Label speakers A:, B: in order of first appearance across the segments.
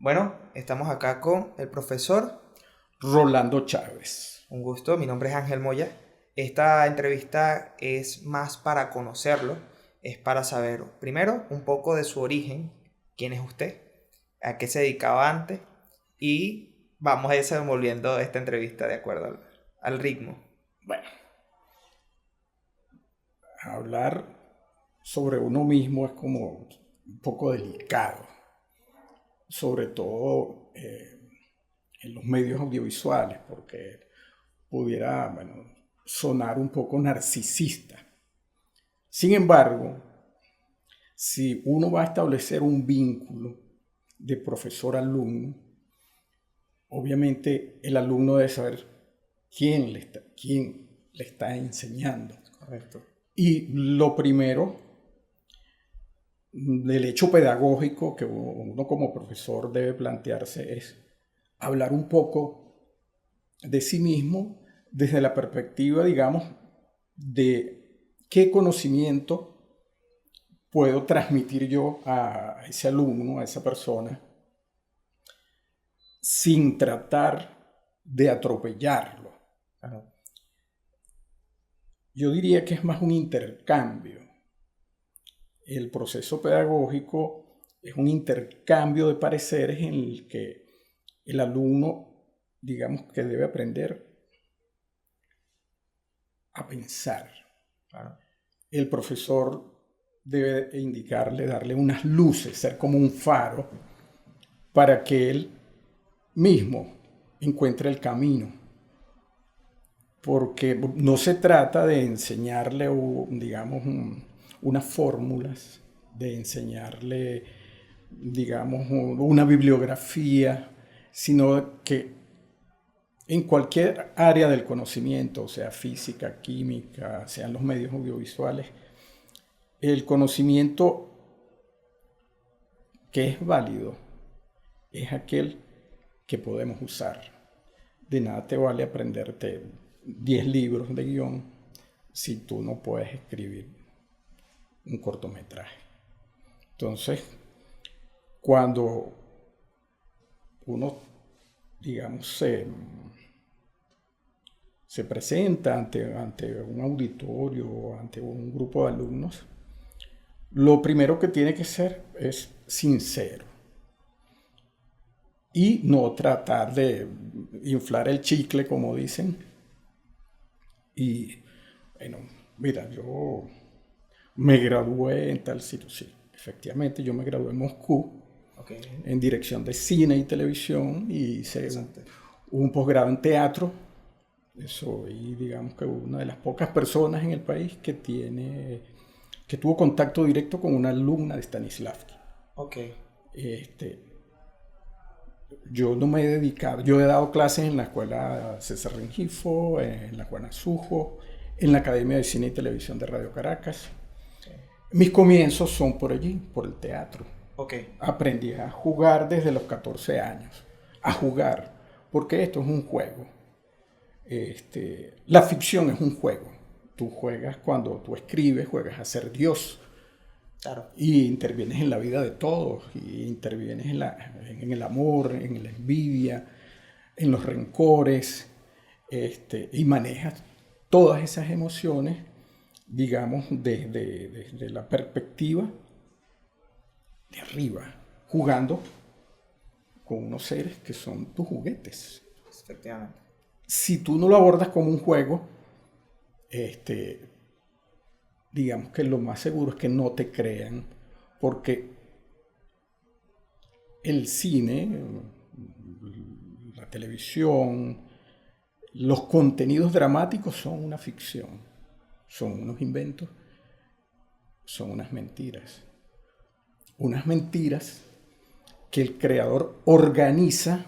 A: Bueno, estamos acá con el profesor.
B: Rolando Chávez.
A: Un gusto, mi nombre es Ángel Moya. Esta entrevista es más para conocerlo, es para saber primero un poco de su origen, quién es usted, a qué se dedicaba antes y vamos a ir desenvolviendo esta entrevista de acuerdo al ritmo.
B: Bueno, hablar sobre uno mismo es como un poco delicado, sobre todo en los medios audiovisuales, porque pudiera, sonar un poco narcisista. Sin embargo, si uno va a establecer un vínculo de profesor-alumno, obviamente el alumno debe saber quién le está enseñando.
A: Correcto.
B: Y lo primero del hecho pedagógico que uno como profesor debe plantearse es hablar un poco de sí mismo desde la perspectiva, digamos, de qué conocimiento puedo transmitir yo a ese alumno, a esa persona, sin tratar de atropellarlo.
A: Claro.
B: Yo diría que es más un intercambio. El proceso pedagógico es un intercambio de pareceres en el que el alumno, digamos que debe aprender a pensar.
A: Claro.
B: El profesor debe indicarle, darle unas luces, ser como un faro para que él mismo encuentre el camino. Porque no se trata de enseñarle, digamos, unas fórmulas, de enseñarle, digamos, una bibliografía, sino que en cualquier área del conocimiento, sea física, química, sean los medios audiovisuales, el conocimiento que es válido es aquel que podemos usar. De nada te vale aprenderte 10 libros de guión si tú no puedes escribir un cortometraje. Entonces, cuando uno, digamos, se presenta ante un auditorio o ante un grupo de alumnos, lo primero que tiene que ser es sincero y no tratar de inflar el chicle, como dicen. Y bueno, mira, yo me gradué en tal sitio, sí. Efectivamente, yo me gradué en Moscú
A: Ok,
B: en dirección de cine y televisión y hice
A: interesante.
B: un posgrado en teatro. Soy, digamos que una de las pocas personas en el país que tuvo contacto directo con una alumna de Stanislavski.
A: Ok,
B: Este, yo no me he dedicado, yo he dado clases en la escuela César Rengifo, en la Juana Sujo, en la Academia de Cine y Televisión de Radio Caracas.
A: ok,
B: Mis comienzos son por allí, por el teatro.
A: ok,
B: Aprendí a jugar desde los 14 años, a jugar, porque esto es un juego. La ficción es un juego. Tú juegas cuando tú escribes, juegas a ser Dios
A: claro.
B: y intervienes en la vida de todos, y intervienes en el amor, en la envidia, en los rencores, y manejas todas esas emociones, digamos, desde la perspectiva de arriba, jugando con unos seres que son tus juguetes.
A: Efectivamente.
B: Si tú no lo abordas como un juego, este, digamos que lo más seguro es que no te crean, porque el cine, la televisión, los contenidos dramáticos son una ficción, son unos inventos, son unas mentiras que el creador organiza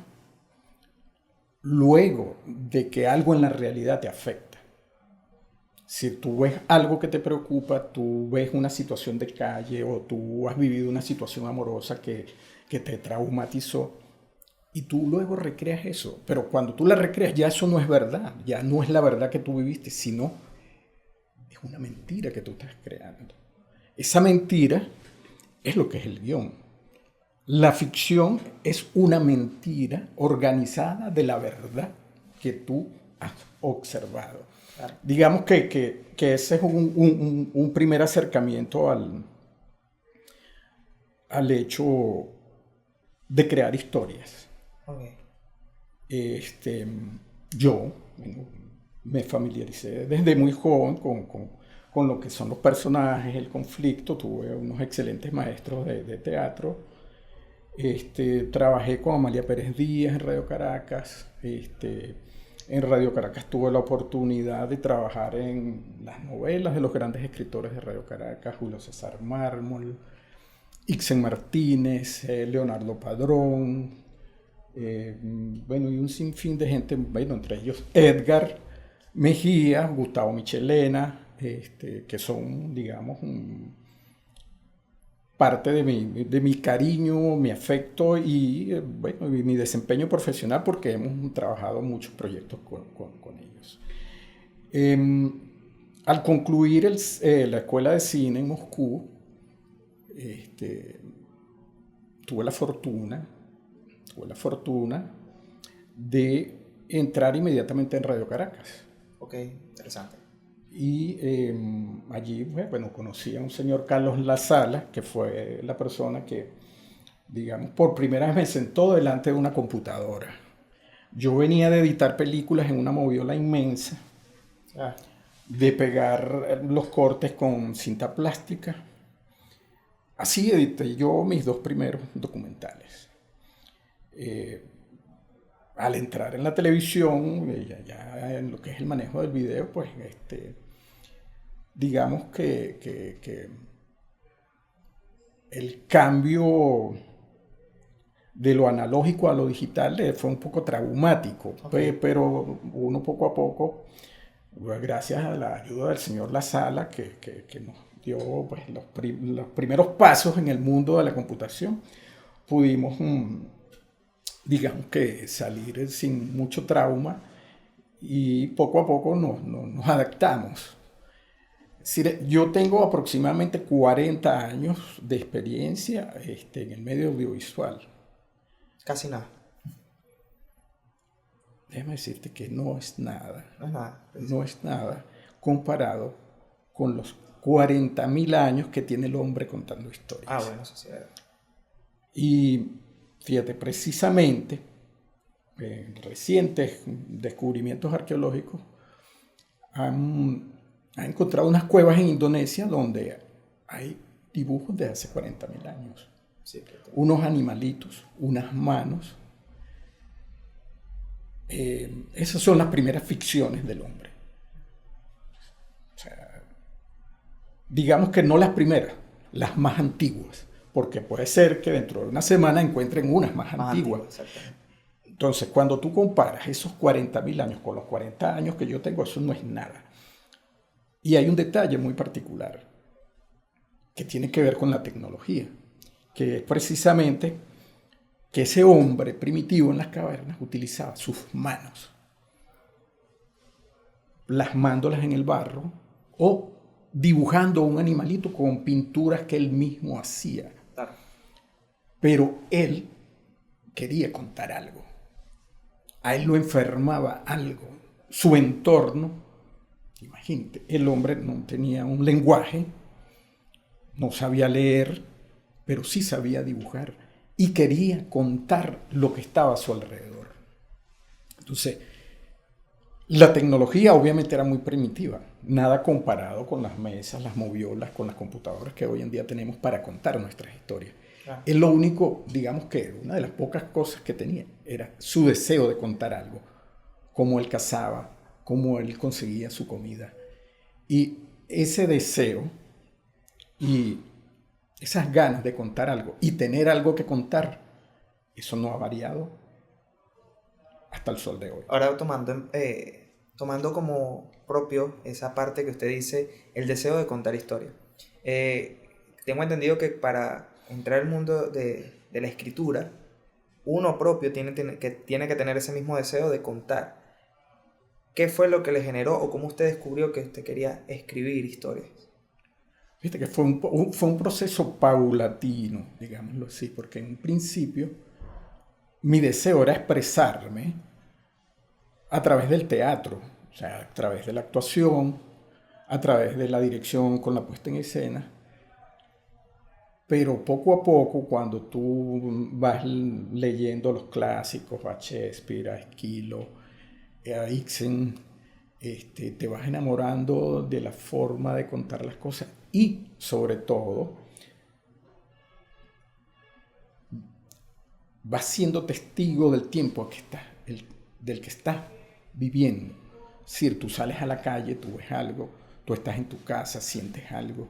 B: luego de que algo en la realidad te afecta. Si tú ves algo que te preocupa, tú ves una situación de calle o tú has vivido una situación amorosa que te traumatizó y tú luego recreas eso. Pero cuando tú la recreas ya eso no es verdad, ya no es la verdad que tú viviste, sino es una mentira que tú estás creando. Esa mentira es lo que es el guión. La ficción es una mentira organizada de la verdad que tú has observado.
A: Claro.
B: Digamos que ese es un primer acercamiento al hecho de crear historias.
A: Ok.
B: Este, yo bueno, me familiaricé desde muy joven con lo que son los personajes, el conflicto. Tuve unos excelentes maestros de teatro. Trabajé con Amalia Pérez Díaz en Radio Caracas. En Radio Caracas tuve la oportunidad de trabajar en las novelas de los grandes escritores de Radio Caracas, Julio César Mármol, Ixen Martínez, Leonardo Padrón, bueno, y un sinfín de gente, bueno, entre ellos Edgar Mejía, Gustavo Michelena, que son, digamos, parte de mi cariño, mi afecto y, bueno, y mi desempeño profesional, porque hemos trabajado muchos proyectos con ellos. Al concluir la escuela de cine en Moscú, tuve la fortuna de entrar inmediatamente en Radio Caracas.
A: Ok, interesante.
B: Y allí, bueno, conocí a un señor Carlos Lazala, que fue la persona que, digamos, por primera vez me sentó delante de una computadora. Yo venía de editar películas en una moviola inmensa, de pegar los cortes con cinta plástica. Así edité yo mis 2 primeros documentales. Al entrar en la televisión, ya en lo que es el manejo del video, pues digamos que el cambio de lo analógico a lo digital fue un poco traumático,
A: Okay.
B: pero uno poco a poco, gracias a la ayuda del señor Lazala, que nos dio pues, los primeros pasos en el mundo de la computación, pudimos, digamos que salir sin mucho trauma y poco a poco nos adaptamos. Es decir, yo tengo aproximadamente 40 años de experiencia en el medio audiovisual.
A: Casi nada.
B: Déjame decirte que no es nada.
A: No es nada.
B: No es nada comparado con los 40.000 años que tiene el hombre contando historias.
A: Ah, bueno, eso sí es verdad.
B: Y fíjate, precisamente, recientes descubrimientos arqueológicos han encontrado unas cuevas en Indonesia donde hay dibujos de hace 40.000 años.
A: Sí,
B: Unos animalitos, unas manos. Esas son las primeras ficciones del hombre. O sea, digamos que no las primeras, las más antiguas, porque puede ser que dentro de una semana encuentren unas más antiguas. Entonces, cuando tú comparas esos 40.000 años con los 40 años que yo tengo, eso no es nada. Y hay un detalle muy particular que tiene que ver con la tecnología, que es precisamente que ese hombre primitivo en las cavernas utilizaba sus manos, plasmándolas en el barro o dibujando un animalito con pinturas que él mismo hacía.
A: Claro.
B: Pero él quería contar algo. A él lo enfermaba algo. Su entorno, imagínate, el hombre no tenía un lenguaje, no sabía leer, pero sí sabía dibujar y quería contar lo que estaba a su alrededor. Entonces, la tecnología obviamente era muy primitiva, nada comparado con las mesas, las moviolas, con las computadoras que hoy en día tenemos para contar nuestras historias. Claro. Es lo único, digamos que una de las pocas cosas que tenía era su deseo de contar algo, cómo él cazaba, cómo él conseguía su comida. Y ese deseo y esas ganas de contar algo y tener algo que contar, eso no ha variado hasta el sol de hoy.
A: Ahora tomando como propio esa parte que usted dice, el deseo de contar historia. Tengo entendido que para entrar al mundo de la escritura, uno propio tiene que tener ese mismo deseo de contar. ¿Qué fue lo que le generó o cómo usted descubrió que usted quería escribir historias?
B: Viste que fue un proceso paulatino, digámoslo así, porque en un principio mi deseo era expresarme a través del teatro, o sea, a través de la actuación, a través de la dirección con la puesta en escena. Pero poco a poco, cuando tú vas leyendo los clásicos, a Shakespeare, a Esquilo, a Ibsen, te vas enamorando de la forma de contar las cosas y, sobre todo, vas siendo testigo del tiempo del que estás viviendo. Es decir, tú sales a la calle, tú ves algo, tú estás en tu casa, sientes algo,